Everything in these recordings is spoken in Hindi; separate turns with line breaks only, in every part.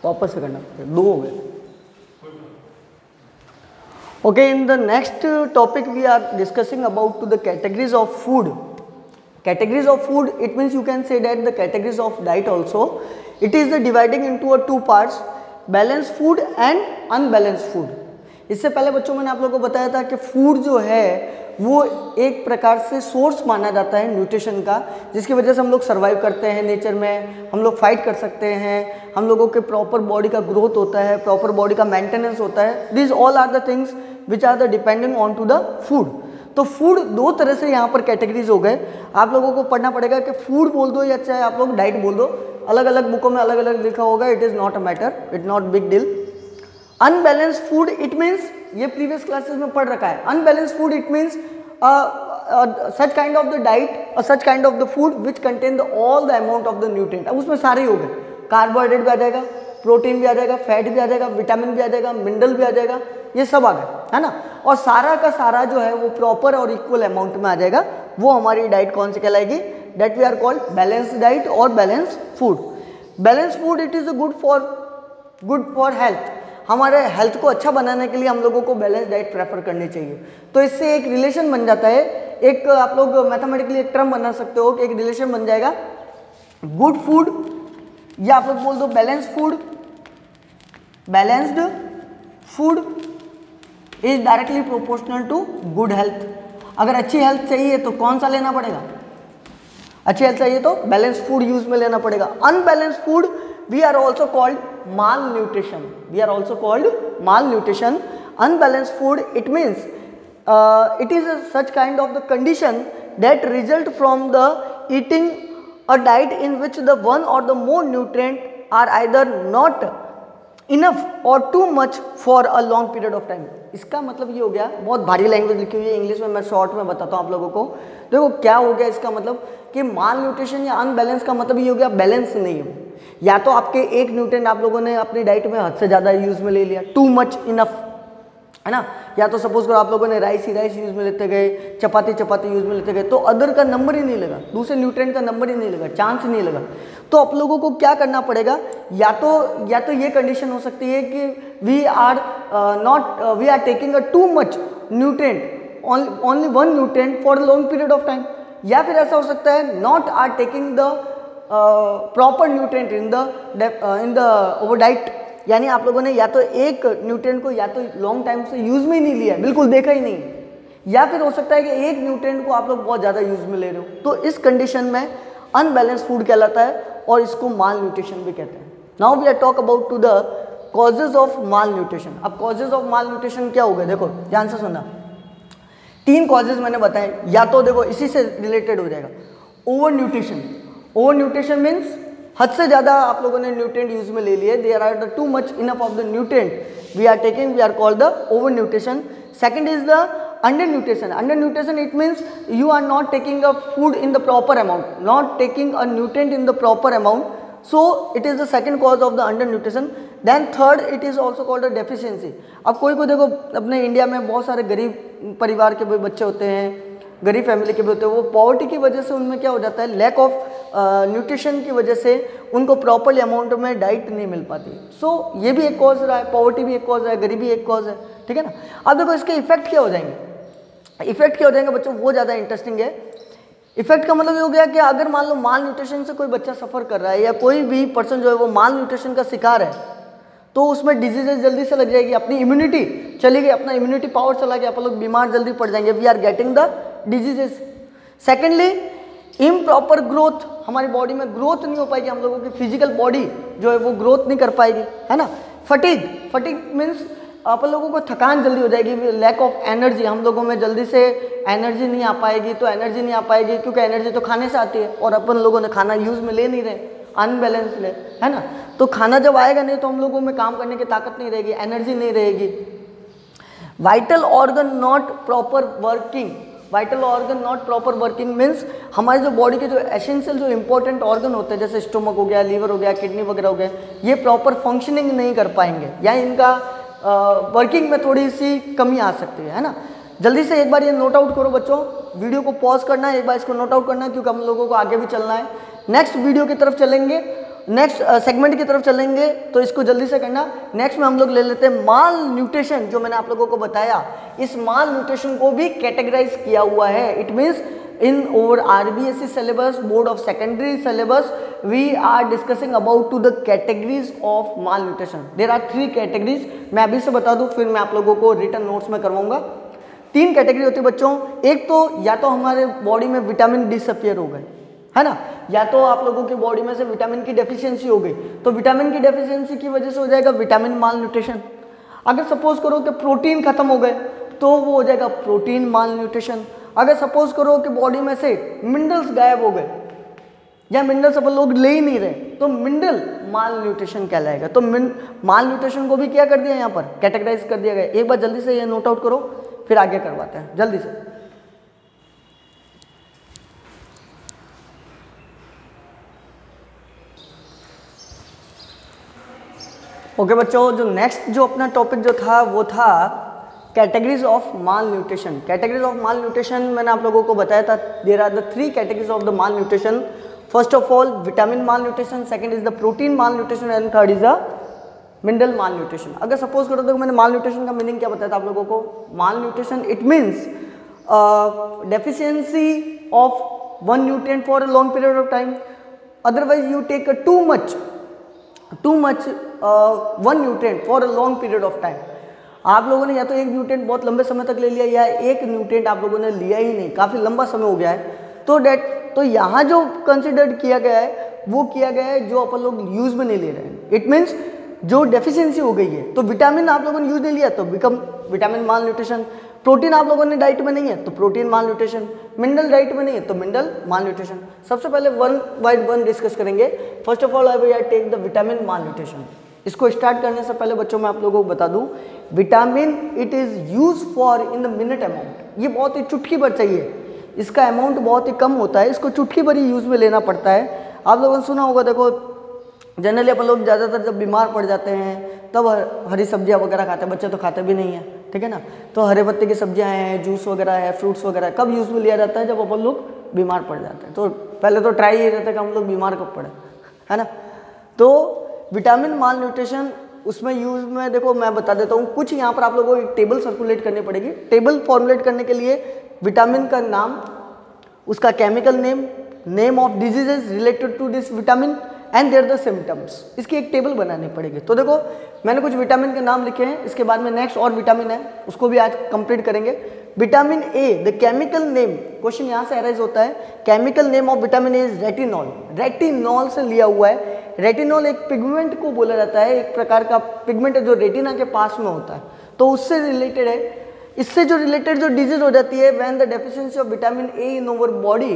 वापस से करना पड़ेगा, 2 हो गए। Okay, in the next topic we are discussing about to the categories of food. Categories of food, it means you can say that the categories of diet also, it is the dividing into a 2 parts, balanced food and unbalanced food. इससे पहले बच्चों मैंने आप लोगों को बताया था कि फूड जो है वो एक प्रकार से सोर्स माना जाता है न्यूट्रिशन का, जिसकी वजह से हम लोग सर्वाइव करते हैं नेचर में, हम लोग फाइट कर सकते हैं, हम लोगों के प्रॉपर बॉडी का ग्रोथ होता है, प्रॉपर बॉडी का मेंटेनेंस होता है। This all are the things which are the depending on to the food. तो फूड 2 तरह से यहाँ पर कैटेगरीज हो गए। आप लोगों को पढ़ना पड़ेगा कि फूड बोल दो या चाहे आप लोग डाइट बोल दो, अलग अलग बुकों में अलग अलग लिखा होगा, it is not a matter, it not big deal. Unbalanced food it means, ये प्रीवियस क्लासेस में पढ़ रखा है, unbalanced food it means such kind of the diet or such kind of the food which contain the all the amount of the nutrient। अब उसमें सारे ही हो गए, कार्बोहाइड्रेट भी आ जाएगा, प्रोटीन भी आ जाएगा, फैट भी आ जाएगा, विटामिन भी आ जाएगा, मिनरल भी आ जाएगा, ये सब आ गए, है ना। और सारा का सारा जो है वो प्रॉपर और इक्वल अमाउंट में आ जाएगा, वो हमारी डाइट कौन सी कहलाएगी, that we are called balance diet और balance food. Balance food it is good for health. हमारे हेल्थ को अच्छा बनाने के लिए हम लोगों को बैलेंस डाइट प्रेफर करनी चाहिए। तो इससे एक रिलेशन बन जाता है, एक आप लोग मैथमेटिकली एक टर्म बना सकते हो कि एक रिलेशन बन जाएगा, गुड फूड या आप लोग बोल दो balance food, balanced food is directly proportional to good health. अगर अच्छी हेल्थ चाहिए तो कौन सा लेना पड़ेगा, अच्छी हेल्थ चाहिए तो बैलेंस फूड यूज में लेना पड़ेगा। Unbalance food we are also called malnutrition, we are also called malnutrition। Unbalanced food it means it is such kind of the condition that result from the eating a diet in which the one or the more nutrient are either not enough or too much for a long period of time। इसका मतलब ये हो गया, बहुत भारी लैंग्वेज लिखी हुई है इंग्लिश में, मैं शॉर्ट में बताता हूँ आप लोगों को। देखो क्या हो गया इसका मतलब कि माल न्यूट्रिशन या अनबैलेंस का मतलब ये हो गया बैलेंस नहीं हो, या तो आपके एक न्यूट्रिएंट आप लोगों ने अपनी डाइट में हद से ज़्यादा यूज़ में ले लिया, टू मच इनफ, है ना, या तो सपोज करो आप लोगों ने राइस ही राइस यूज़ में लेते गए, चपाती यूज़ में लेते गए, तो अदर का नंबर ही नहीं लगा, दूसरे न्यूट्रिएंट का नंबर ही नहीं लगा, चांस ही नहीं लगा। तो आप लोगों को क्या करना पड़ेगा, या तो ये कंडीशन हो सकती है कि we are taking a too much nutrient, only one nutrient for a long period of time, या फिर ऐसा हो सकता है not are taking the proper nutrient in the over diet, यानी आप लोगों ने या तो एक न्यूट्रिएंट को या तो लॉन्ग टाइम से यूज में ही नहीं लिया, बिल्कुल देखा ही नहीं, या फिर हो सकता है कि एक न्यूट्रिएंट को आप लोग बहुत ज़्यादा यूज में ले रहे हो, तो इस कंडीशन में अनबैलेंस फूड कहलाता है और इसको माल न्यूट्रिशन भी कहते हैं। Now we are talk about to the causes of malnutrition. अब कॉजेज ऑफ माल न्यूट्रिशन क्या हो गए, देखो ध्यान से सुनना, 3 कॉजेज मैंने बताए, या तो देखो इसी से रिलेटेड हो जाएगा, over nutrition. Over nutrition means हद से ज़्यादा आप लोगों ने न्यूट्रिएंट यूज में ले लिए, there are the too much enough of the nutrient we are taking, we are called the overnutrition. Second is the undernutrition. Undernutrition it means you are not taking a food in the proper amount, not taking a nutrient in the proper amount, so it is the second cause of the undernutrition. Then third it is also called a deficiency. अब कोई को देखो, अपने इंडिया में बहुत सारे गरीब परिवार के बच्चे होते हैं, गरीब फैमिली के भी होते हैं, वो पॉवर्टी की वजह से उनमें क्या हो जाता है, लैक ऑफ न्यूट्रिशन की वजह से उनको प्रॉपरली अमाउंट में डाइट नहीं मिल पाती। सो ये भी एक कॉज रहा है, पॉवर्टी भी एक कॉज है, गरीबी एक कॉज है, ठीक है ना। अब देखो इसके इफेक्ट क्या हो जाएंगे, इफेक्ट क्या हो जाएंगे बच्चों, वो ज़्यादा इंटरेस्टिंग है। इफेक्ट का मतलब ये हो गया कि अगर मान लो माल न्यूट्रिशन से कोई बच्चा सफ़र कर रहा है या कोई भी पर्सन जो है वो माल न्यूट्रिशन का शिकार है, तो उसमें डिजीजेज जल्दी से लग जाएगी, अपनी इम्यूनिटी चली गई, अपना इम्यूनिटी पावर चला गया, आप लोग बीमार जल्दी पड़ जाएंगे, we are getting the diseases. Secondly improper growth, हमारी बॉडी में ग्रोथ नहीं हो पाएगी, हम लोगों की फिजिकल बॉडी जो है वो ग्रोथ नहीं कर पाएगी, है ना। फटीग मीन्स आप लोगों को थकान जल्दी हो जाएगी, लैक ऑफ एनर्जी, हम लोगों में जल्दी से एनर्जी नहीं आ पाएगी। तो एनर्जी नहीं आ पाएगी क्योंकि एनर्जी तो खाने से आती है और अपन लोगों ने खाना यूज़ में ले नहीं रहे, अनबैलेंस ले, है ना। तो खाना जब आएगा नहीं तो हम लोगों में काम करने की ताकत नहीं रहेगी, एनर्जी नहीं रहेगी। Vital organ not proper working, vital organ not proper working means हमारे जो बॉडी के जो एसेंशियल जो इंपॉर्टेंट ऑर्गन होते हैं, जैसे स्टोमक हो गया, लीवर हो गया, किडनी वगैरह हो गया, ये प्रॉपर फंक्शनिंग नहीं कर पाएंगे या इनका वर्किंग में थोड़ी सी कमी आ सकती है ना। जल्दी से एक बार ये नोट आउट करो बच्चों, वीडियो को पॉज करना है, एक बार इसको नोट आउट करना है क्योंकि हम लोगों को आगे भी चलना है, नेक्स्ट वीडियो की तरफ चलेंगे नेक्स्ट सेगमेंट की तरफ चलेंगे, तो इसको जल्दी से करना। नेक्स्ट में हम लोग ले लेते हैं माल न्यूट्रिशन, जो मैंने आप लोगों को बताया, इस माल न्यूट्रिशन को भी कैटेगराइज किया हुआ है। It means in over RBSE syllabus, board of secondary syllabus, we are discussing about to the categories of malnutrition. There are 3 categories. मैं अभी से बता दूं, फिर मैं आप लोगों को रिटर्न नोट्स में करवाऊंगा। 3 कैटेगरी होती है बच्चों। एक तो या तो हमारे बॉडी में विटामिन डिसअपियर हो गए, है ना, या तो आप लोगों की बॉडी में से विटामिन की डेफिशिएंसी हो गई, तो विटामिन की डेफिशिएंसी की वजह से हो जाएगा विटामिन माल न्यूट्रिशन। अगर सपोज करो कि प्रोटीन खत्म हो गए, तो वो हो जाएगा प्रोटीन माल न्यूट्रिशन। अगर सपोज करो कि बॉडी में से मिनरल्स गायब हो गए या मिनरल्स अपन लोग ले ही नहीं रहे, तो मिनरल माल न्यूट्रिशन कहलाएगा। तो माल न्यूट्रिशन को भी क्या कर दिया, यहाँ पर कैटेगराइज कर दिया गया। एक बार जल्दी से ये नोट आउट करो, फिर आगे करवाते हैं जल्दी से। ओके बच्चों, जो नेक्स्ट जो अपना टॉपिक जो था वो था categories of malnutrition. Categories of malnutrition मैंने आप लोगों को बताया था, there are the 3 categories of the malnutrition. First of all vitamin malnutrition, second is the protein malnutrition and third is the mineral malnutrition. अगर सपोज करो तो मैंने माल न्यूट्रिशन का मीनिंग क्या बताया था आप लोगों को। Malnutrition it means deficiency of one nutrient for a long period of time, otherwise you take too much one nutrient for a long period of time. आप लोगों ने या तो एक न्यूट्रिएंट बहुत लंबे समय तक ले लिया, या एक न्यूट्रिएंट आप लोगों ने लिया ही नहीं, काफ़ी लंबा समय हो गया है, तो यहाँ जो कंसिडर्ड किया गया है वो किया गया है जो अपन लोग यूज़ में नहीं ले रहे हैं। इट मीन्स जो डेफिशिएंसी हो गई है, तो विटामिन आप लोगों ने यूज़ नहीं लिया तो become vitamin malnutrition. Protein आप लोगों ने डाइट में नहीं है तो protein malnutrition. Mineral diet में नहीं है तो मिनरल माल न्यूट्रिशन। सबसे पहले वन बाय वन डिस्कस करेंगे। First of all I will take the vitamin malnutrition. इसको स्टार्ट करने से पहले बच्चों मैं आप लोगों को बता दूं, vitamin it is use for in the minute amount. ये बहुत ही चुटकी भर चाहिए, इसका अमाउंट बहुत ही कम होता है, इसको चुटकी भर ही यूज़ में लेना पड़ता है। आप लोगों ने सुना होगा, देखो जनरली अपन लोग ज़्यादातर जब बीमार पड़ जाते हैं तब हरी सब्जियां वगैरह खाते हैं, बच्चे तो खाते भी नहीं हैं, ठीक है ना। तो हरे पत्ते की सब्जियां हैं, जूस वगैरह है, फ्रूट्स वगैरह कब यूज़ में लिया जाता है, जब अपन लोग बीमार पड़ जाते हैं। तो पहले तो ट्राई ये रहता है कि हम लोग बीमार कब पड़े, है ना। तो विटामिन माल न्यूट्रिशन उसमें यूज़ में देखो मैं बता देता हूँ कुछ। यहाँ पर आप लोगों को एक टेबल सर्कुलेट करनी पड़ेगी। टेबल फॉर्मुलेट करने के लिए विटामिन का नाम, उसका chemical name, name of diseases related to this vitamin and their द सिम्टम्स, इसकी एक टेबल बनानी पड़ेगी। तो देखो मैंने कुछ विटामिन के नाम लिखे हैं, इसके बाद में नेक्स्ट और विटामिन है उसको भी आज कंप्लीट करेंगे। Vitamin A, the chemical name, question यहाँ से अराइज होता है, chemical name of vitamin A is retinol. Retinol से लिया हुआ है। रेटिनॉल एक पिगमेंट को बोला जाता है, एक प्रकार का पिगमेंट है जो रेटिना के पास में होता है, तो उससे रिलेटेड है। इससे जो रिलेटेड जो डिजीज हो जाती है, when the deficiency of vitamin A in our body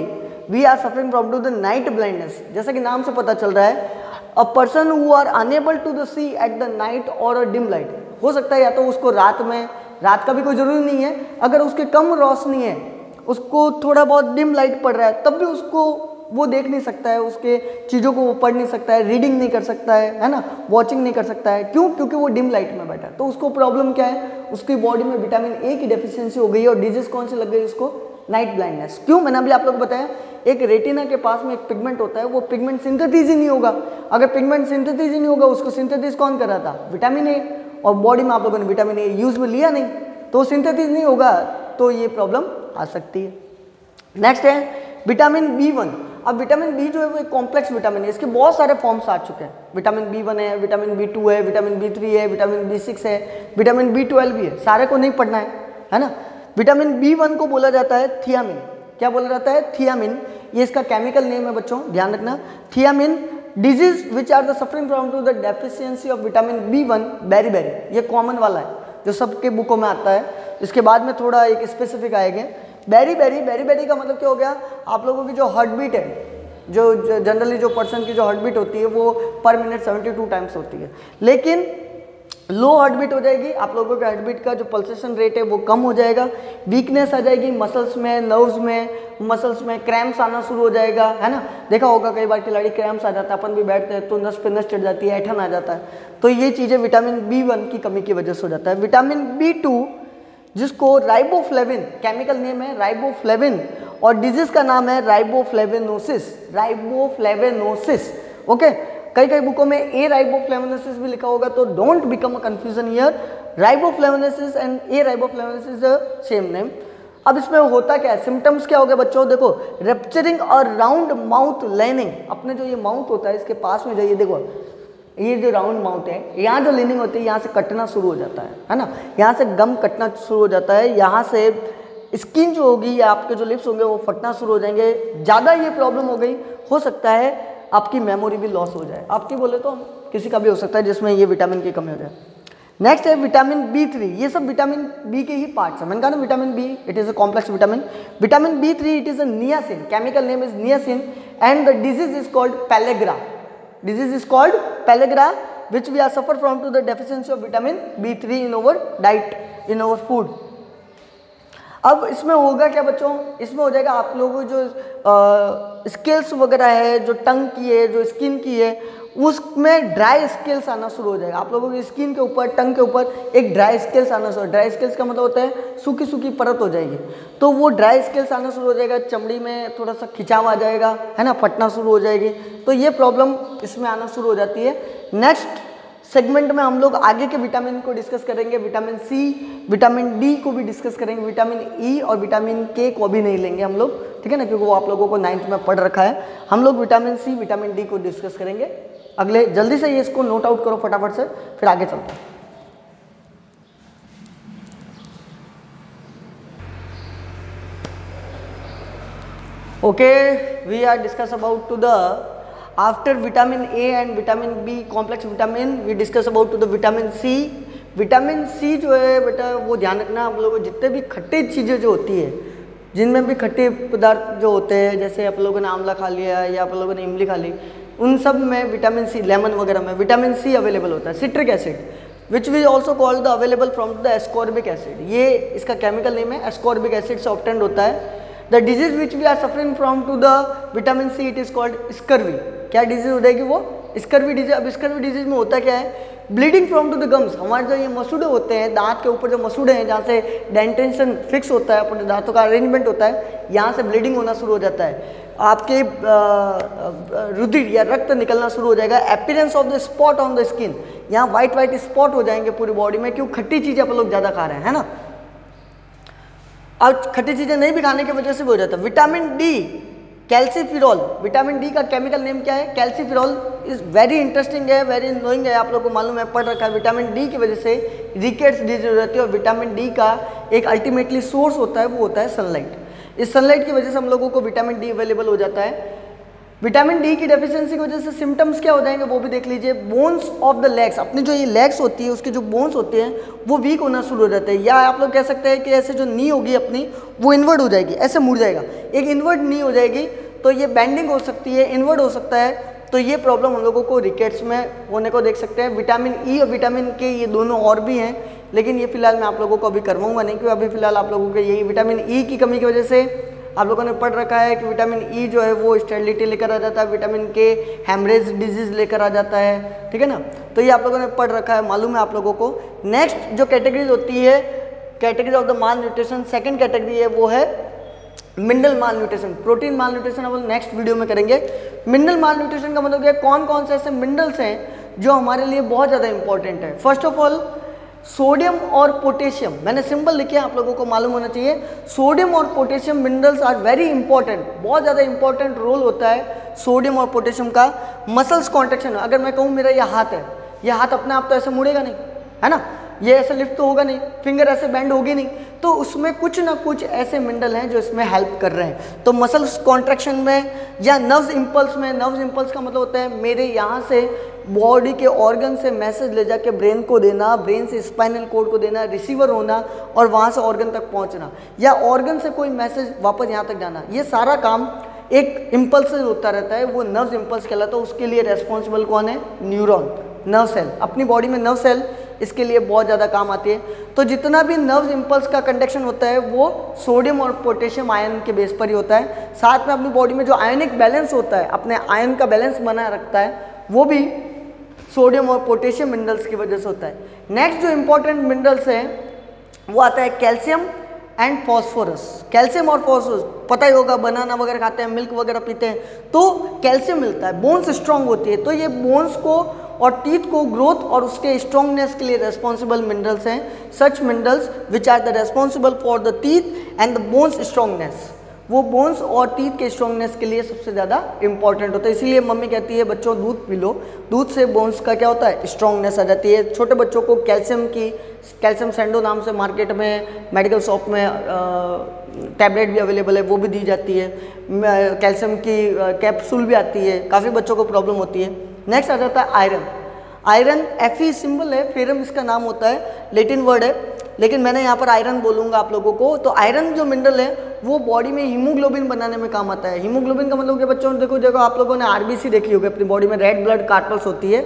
we are suffering from to the night blindness. जैसा कि नाम से पता चल रहा है, a person who are unable to the see at the night और अ डिम लाइट। हो सकता है या तो उसको रात में, रात का भी कोई जरूरी नहीं है, अगर उसके कम रोशनी है, उसको थोड़ा बहुत डिम लाइट पड़ रहा है, तब भी उसको वो देख नहीं सकता है, उसके चीज़ों को वो पढ़ नहीं सकता है, रीडिंग नहीं कर सकता है ना, वॉचिंग नहीं कर सकता है। क्यों? क्योंकि वो डिम लाइट में बैठा है। तो उसको प्रॉब्लम क्या है, उसकी बॉडी में विटामिन ए की डेफिशिएंसी हो गई है। और डिजीज कौन सी लग गई उसको? Night blindness. क्यों? मैंने अभी आप लोग को बताया, एक रेटिना के पास में एक पिगमेंट होता है, वो पिगमेंट सिंथेसिस ही नहीं होगा। अगर पिगमेंट सिंथेसिस ही नहीं होगा, उसको सिंथेसिस कौन कर रहा था? Vitamin A. और बॉडी में आप लोगों ने विटामिन ए यूज में लिया नहीं, तो सिंथेसिस नहीं होगा, तो ये प्रॉब्लम आ सकती है। नेक्स्ट है विटामिन B1। अब विटामिन बी जो है वो एक कॉम्प्लेक्स विटामिन है, इसके बहुत सारे फॉर्म्स आ चुके हैं। विटामिन B1 है, विटामिन B2 है, विटामिन B3 है, विटामिन B6 है, विटामिन B12 भी है। सारे को नहीं पढ़ना है ना। विटामिन B1 को बोला जाता है थियामिन। क्या बोला जाता है? थियामिन। ये इसका केमिकल नेम है बच्चों, ध्यान रखना। Thiamine. Disease which are the suffering from to the deficiency of vitamin B1, beri, ये कॉमन वाला है जो सबके बुकों में आता है। इसके बाद में थोड़ा एक स्पेसिफिक आएगा। बेरी का मतलब क्या हो गया? आप लोगों की जो हार्ट बीट है, जो जनरली जो पर्सन की जो हार्ट बीट होती है वो पर मिनट 72 टाइम्स होती है, लेकिन लो हार्ट बीट हो जाएगी। आप लोगों के हार्ट बीट का जो पल्सेशन रेट है वो कम हो जाएगा। वीकनेस आ जाएगी मसल्स में, नर्व्स में, मसल्स में क्रैम्प्स आना शुरू हो जाएगा, है ना। देखा होगा कई बार खिलाड़ी क्रैम्प्स आ जाता है, अपन भी बैठते हैं तो नस पे नस चढ़ जाती है, ऐठन आ जाता है। तो ये चीज़ें विटामिन B1 की कमी की वजह से हो जाता है। विटामिन B2 जिसको राइबोफ्लेविन, केमिकल नेम है राइबोफ्लेविन, और डिजीज का नाम है राइबोफ्लेविनोसिस। ओके, कई कई बुकों में ए राइबोफ्लेवोनोसिस भी लिखा होगा, तो don't become a confusion here, riboflavinosis and ariboflavinosis is the same name. अब इसमें होता क्या है, सिम्टम्स क्या हो गए बच्चों, देखो रप्चरिंग और राउंड माउथ लाइनिंग, अपने जो ये माउथ होता है इसके पास में जाइए, देखो ये जो राउंड माउथ है, यहाँ जो लाइनिंग होती है यहाँ से कटना शुरू हो जाता है ना, यहाँ से गम कटना शुरू हो जाता है, यहाँ से स्किन जो होगी या आपके जो लिप्स होंगे वो फटना शुरू हो जाएंगे। ज़्यादा ये प्रॉब्लम हो गई, हो सकता है आपकी मेमोरी भी लॉस हो जाए, आपकी बोले तो किसी का भी हो सकता है जिसमें ये विटामिन की कमी हो जाए। नेक्स्ट है विटामिन B3, ये सब विटामिन बी के ही पार्ट्स है, मैंने कहा ना vitamin B it is a complex vitamin. Vitamin B3 it is a niacin, chemical name is niacin and the disease is called pellagra, disease is called pellagra which we are suffer from to the deficiency of vitamin B3 in our diet, in our food। अब इसमें होगा क्या बच्चों, इसमें हो जाएगा आप लोगों को जो स्किल्स वगैरह है, जो टंग की है, जो स्किन की है, उसमें ड्राई स्किल्स आना शुरू हो जाएगा। आप लोगों की स्किन के ऊपर, टंग के ऊपर एक ड्राई स्किल्स आना शुरू, ड्राई स्किल्स का मतलब होता है सूखी सूखी परत हो जाएगी, तो वो ड्राई स्किल्स आना शुरू हो जाएगा, चमड़ी में थोड़ा सा खिंचाव आ जाएगा, है ना, फटना शुरू हो जाएगी, तो ये प्रॉब्लम इसमें आना शुरू हो जाती है। नेक्स्ट सेगमेंट में हम लोग आगे के विटामिन को डिस्कस करेंगे, विटामिन सी, विटामिन डी को भी डिस्कस करेंगे, विटामिन ई और विटामिन के को भी नहीं लेंगे हम लोग, ठीक है ना, क्योंकि वो आप लोगों को 9th में पढ़ रखा है। हम लोग विटामिन सी, विटामिन डी को डिस्कस करेंगे अगले, जल्दी से ये इसको नोट आउट करो फटाफट से, फिर आगे चलते हैं। Okay, we are discuss about to the after vitamin A and vitamin B complex vitamin, we discuss about to the vitamin C. Vitamin C जो है बेटा वो ध्यान रखना, आप लोगों को जितने भी खट्टी चीज़ें जो होती है, जिनमें भी खट्टे पदार्थ जो होते हैं, जैसे आप लोगों ने आंवला खा लिया या आप लोगों ने इमली खा ली, उन सब में विटामिन सी, लेमन वगैरह में विटामिन सी अवेलेबल होता है। Citric acid which we also called the available from the ascorbic acid, ये इसका केमिकल नेम है, एस्कॉर्बिक एसिड से ऑब्टेन्ड होता है। The disease which we are suffering from to the vitamin C it is called scurvy. क्या डिजीज हो जाएगी वो, स्कर्वी डिजीज। अब स्कर्वी डिजीज में होता क्या है, bleeding from to the gums, हमारे जो ये मसूड़े होते हैं, दांत के ऊपर जो मसूड़े हैं जहाँ से डेंटेशन फिक्स होता है, अपने दांतों का अरेंजमेंट होता है, यहाँ से ब्लीडिंग होना शुरू हो जाता है, आपके रुधिर या रक्त निकलना शुरू हो जाएगा। Appearance of the spot on the skin, यहाँ व्हाइट व्हाइट स्पॉट हो जाएंगे पूरी बॉडी में, क्यों, खट्टी चीज़ें आप लोग ज़्यादा खा रहे हैं, है ना, और खट्टी चीज़ें नहीं भी खाने की वजह से भी हो जाता है। विटामिन डी, कैल्सीफिरॉल, विटामिन डी का केमिकल नेम क्या है, कैल्सीफिरॉल इज वेरी इंटरेस्टिंग है, वेरी नोइंग है, आप लोगों को मालूम है, पढ़ रखा है। विटामिन डी की वजह से रिकेट्स डिजीज हो जाती है, और विटामिन डी का एक अल्टीमेटली सोर्स होता है, वो होता है सनलाइट। इस सनलाइट की वजह से हम लोगों को विटामिन डी अवेलेबल हो जाता है। विटामिन डी की डेफिशिएंसी की वजह से सिम्टम्स क्या हो जाएंगे वो भी देख लीजिए। बोन्स ऑफ द लेग्स, अपनी जो ये लेग्स होती है उसके जो बोन्स होते हैं वो वीक होना शुरू हो जाते हैं, या आप लोग कह सकते हैं कि ऐसे जो नी होगी अपनी वो इन्वर्ट हो जाएगी, ऐसे मुड़ जाएगा, एक इन्वर्ट नी हो जाएगी, तो ये बेंडिंग हो सकती है, इन्वर्ट हो सकता है, तो ये प्रॉब्लम हम लोगों को रिकेट्स में होने को देख सकते हैं। विटामिन ई और विटामिन के ये दोनों और भी हैं, लेकिन ये फिलहाल मैं आप लोगों को अभी करवाऊंगा नहीं, क्योंकि अभी फिलहाल आप लोगों को यही विटामिन ई की कमी की वजह से आप लोगों ने पढ़ रखा है कि विटामिन ई जो है वो स्टेरिलिटी लेकर आ जाता है, विटामिन के हेमरेज डिजीज लेकर आ जाता है, ठीक है ना, तो ये आप लोगों ने पढ़ रखा है, मालूम है आप लोगों को। नेक्स्ट जो कैटेगरीज होती है, category of the mall nutrition, second category है वो है मिनरल माल न्यूट्रिशन। प्रोटीन माल न्यूट्रिशन हम लोग नेक्स्ट वीडियो में करेंगे। मिनरल माल न्यूट्रिशन का मतलब क्या, कौन कौन से ऐसे मिनरल्स हैं जो हमारे लिए बहुत ज़्यादा इंपॉर्टेंट है। फर्स्ट ऑफ ऑल सोडियम और पोटेशियम, मैंने सिंबल लिखे, आप लोगों को मालूम होना चाहिए। सोडियम और potassium minerals are very important, बहुत ज़्यादा इंपॉर्टेंट रोल होता है सोडियम और पोटेशियम का। मसल्स कॉन्ट्रैक्शन, अगर मैं कहूँ मेरा ये हाथ है, ये हाथ अपने आप तो ऐसे मुड़ेगा नहीं, है ना, ये ऐसे लिफ्ट तो होगा नहीं, फिंगर ऐसे बेंड होगी नहीं, तो उसमें कुछ ना कुछ ऐसे मिनरल हैं जो इसमें हेल्प कर रहे हैं। तो मसल्स कॉन्ट्रैक्शन में या नर्व्स इंपल्स में, नर्व्स इंपल्स का मतलब होता है मेरे यहाँ से बॉडी के ऑर्गन से मैसेज ले जाके ब्रेन को देना, ब्रेन से स्पाइनल कोड को देना, रिसीवर होना और वहाँ से ऑर्गन तक पहुँचना, या ऑर्गन से कोई मैसेज वापस यहाँ तक जाना, ये सारा काम एक इम्पल्स से होता रहता है, वो नर्व्स इंपल्स कहलाता है। उसके लिए रेस्पॉन्सिबल कौन है, न्यूरॉन, नर्व सेल। अपनी बॉडी में नर्व सेल इसके लिए बहुत ज़्यादा काम आती है। तो जितना भी नर्व्स इंपल्स का कंडक्शन होता है वो सोडियम और पोटेशियम आयन के बेस पर ही होता है। साथ में अपनी बॉडी में जो आयनिक बैलेंस होता है, अपने आयन का बैलेंस बनाए रखता है, वो भी सोडियम और पोटेशियम मिनरल्स की वजह से होता है। नेक्स्ट जो इंपॉर्टेंट मिनरल्स हैं वो आता है कैल्शियम, एंड फॉस्फोरस। कैल्शियम और फॉस्फोरस पता ही होगा, बनाना वगैरह खाते हैं, मिल्क वगैरह पीते हैं तो कैल्शियम मिलता है, बोन्स स्ट्रांग होती है। तो ये बोन्स को और टीथ को ग्रोथ और उसके स्ट्रॉन्गनेस के लिए रेस्पॉन्सिबल मिनरल्स हैं। Such minerals which are the responsible for the teeth and the bones strongness, वो बोन्स और टीथ के स्ट्रॉन्गनेस के लिए सबसे ज़्यादा इंपॉर्टेंट होता है। इसीलिए मम्मी कहती है बच्चों दूध पी लो, दूध से बोन्स का क्या होता है, स्ट्रॉन्गनेस आ जाती है। छोटे बच्चों को कैल्शियम सैंडो नाम से मार्केट में मेडिकल शॉप में टैबलेट भी अवेलेबल है, वो भी दी जाती है। कैल्शियम की कैप्सूल भी आती है, काफ़ी बच्चों को प्रॉब्लम होती है। नेक्स्ट आ जाता है आयरन। आयरन Fe सिंबल है, फेरम इसका नाम होता है, लेटिन वर्ड है, लेकिन मैंने यहाँ पर आयरन बोलूँगा आप लोगों को। तो आयरन जो मिनरल है वो बॉडी में हीमोग्लोबिन बनाने में काम आता है। हीमोग्लोबिन का मतलब कि बच्चों देखो आप लोगों ने RBC देखी होगी अपनी बॉडी में, रेड ब्लड कार्पल्स होती है,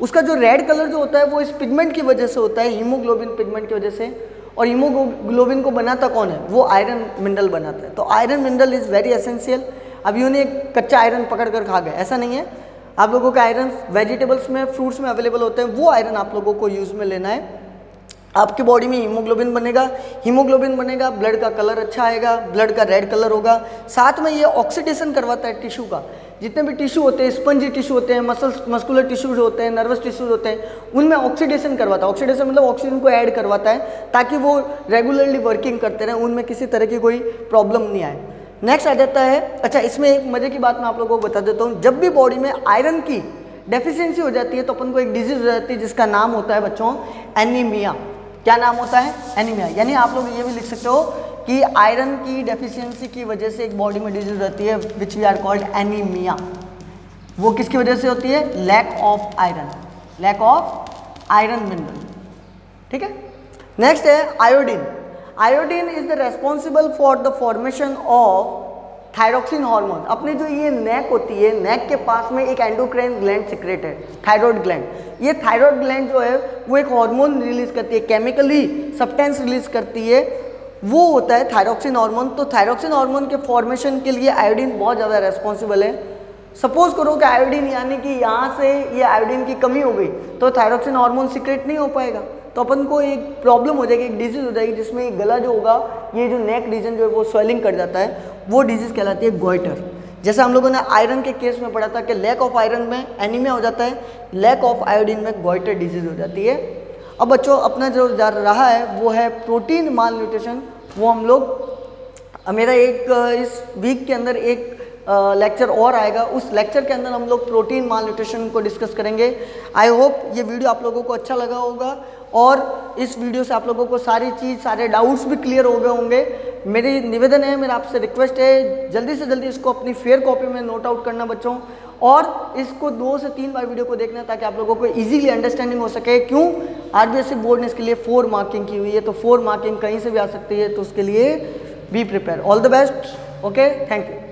उसका जो रेड कलर जो होता है वो इस पिगमेंट की वजह से होता है, हीमोग्लोबिन पिगमेंट की वजह से। और हीमोग्लोबिन को बनाता कौन है, वो आयरन मिनरल बनाता है। तो iron mineral is very essential. अब यूँ नहीं कच्चा आयरन पकड़ कर खा गए, ऐसा नहीं है। आप लोगों का आयरन वेजिटेबल्स में, फ्रूट्स में अवेलेबल होते हैं, वो आयरन आप लोगों को यूज़ में लेना है। आपकी बॉडी में हीमोग्लोबिन बनेगा, ब्लड का कलर अच्छा आएगा, ब्लड का रेड कलर होगा। साथ में ये ऑक्सीडेशन करवाता है टिश्यू का। जितने भी टिश्यू होते हैं, स्पंजी टिश्यू होते हैं, मस्कुलर टिश्यूज होते हैं, नर्वस टिश्यूज होते हैं, उनमें ऑक्सीडेशन करवाता है। ऑक्सीडेशन मतलब ऑक्सीजन को ऐड करवाता है ताकि वो रेगुलरली वर्किंग करते रहें, उनमें किसी तरह की कोई प्रॉब्लम नहीं आए। नेक्स्ट आ जाता है, अच्छा इसमें एक मजे की बात मैं आप लोगों को बता देता हूँ। जब भी बॉडी में आयरन की डेफिशिएंसी हो जाती है तो अपन को एक डिजीज हो जाती है जिसका नाम होता है बच्चों एनीमिया। क्या नाम होता है, एनीमिया। यानी आप लोग ये भी लिख सकते हो कि आयरन की डेफिशिएंसी की वजह से एक बॉडी में डिजीज रहती है which we are called anaemia. वो किसकी वजह से होती है, lack of iron, lack of iron mineral. ठीक है। नेक्स्ट है iodine. Iodine is the responsible for the formation of thyroxine hormone. अपनी जो ये नेक होती है, नेक के पास में एक एंडोक्राइन ग्लैंड सिक्रेट है, थायराइड ग्लैंड। ये थायराइड ग्लैंड जो है वो एक हार्मोन रिलीज करती है, केमिकली सब्सटेंस रिलीज करती है, वो होता है थायरॉक्सिन हार्मोन। तो थायरॉक्सिन हार्मोन के फॉर्मेशन के लिए आयोडीन बहुत ज़्यादा रेस्पॉन्सिबल है। सपोज करो कि आयोडीन यानी कि यहाँ से ये आयोडीन की कमी हो गई तो थायरॉक्सिन हार्मोन सिक्रेट नहीं हो पाएगा, तो अपन को एक प्रॉब्लम हो जाएगी, एक डिजीज हो जाएगी जिसमें गला जो होगा, ये जो नेक रीजन जो है वो स्वेलिंग कर जाता है, वो डिजीज कहलाती है गोइटर। जैसे हम लोगों ने आयरन के केस में पढ़ा था कि लैक ऑफ आयरन में एनीमिया हो जाता है, लैक ऑफ आयोडीन में गोइटर डिजीज हो जाती है। अब बच्चों अपना जो जा रहा है वो है प्रोटीन माल न्यूट्रिशन। वो हम लोग मेरा एक इस वीक के अंदर एक लेक्चर और आएगा, उस लेक्चर के अंदर हम लोग प्रोटीन माल न्यूट्रिशन को डिस्कस करेंगे। आई होप ये वीडियो आप लोगों को अच्छा लगा होगा और इस वीडियो से आप लोगों को सारी चीज़, सारे डाउट्स भी क्लियर हो गए होंगे। मेरी निवेदन है, मेरा आपसे रिक्वेस्ट है, जल्दी से जल्दी इसको अपनी फेयर कॉपी में नोट आउट करना बच्चों, और इसको 2 से 3 बार वीडियो को देखना ताकि आप लोगों को इजीली अंडरस्टैंडिंग हो सके। क्यों, RBSC बोर्ड ने इसके लिए 4 मार्किंग की हुई है, तो 4 मार्किंग कहीं से भी आ सकती है, तो उसके लिए be prepare. All the best. Okay, thank you.